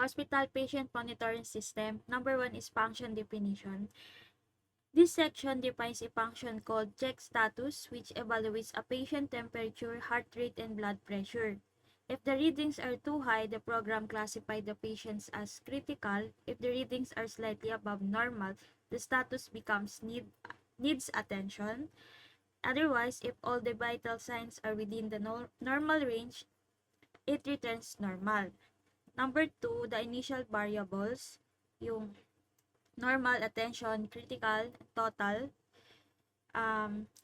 Hospital Patient Monitoring System. Number 1 is function definition. This section defines a function called check status, which evaluates a patient temperature, heart rate, and blood pressure. If the readings are too high, the program classifies the patients as critical. If the readings are slightly above normal, the status becomes needs attention. Otherwise, if all the vital signs are within the normal range, it returns normal. Number 2, the initial variables, yung normal, attention, critical, total.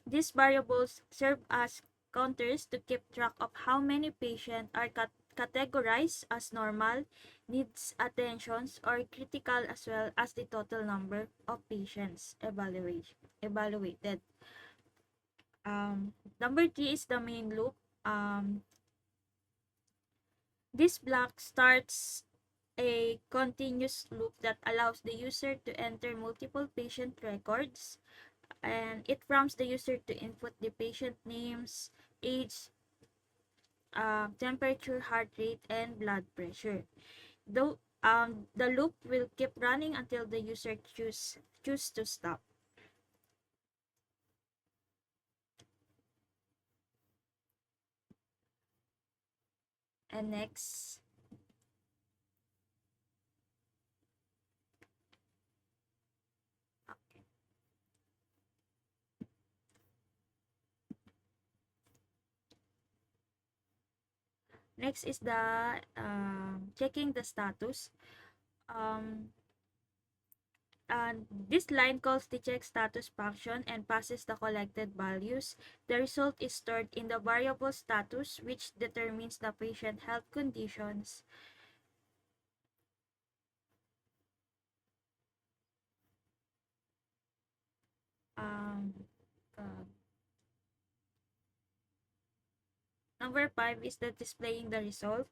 These variables serve as counters to keep track of how many patients are categorized as normal, needs attentions, or critical, as well as the total number of patients evaluated. Number 3 is the main loop. This block starts a continuous loop that allows the user to enter multiple patient records, and it prompts the user to input the patient names, age, temperature, heart rate, and blood pressure. Though the loop will keep running until the user choose to stop. And next, next is the checking the status. Um, this line calls the check status function and passes the collected values. The result is stored in the variable status, which determines the patient health conditions. Um, uh, Number 5 is the displaying the result.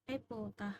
Ay puta.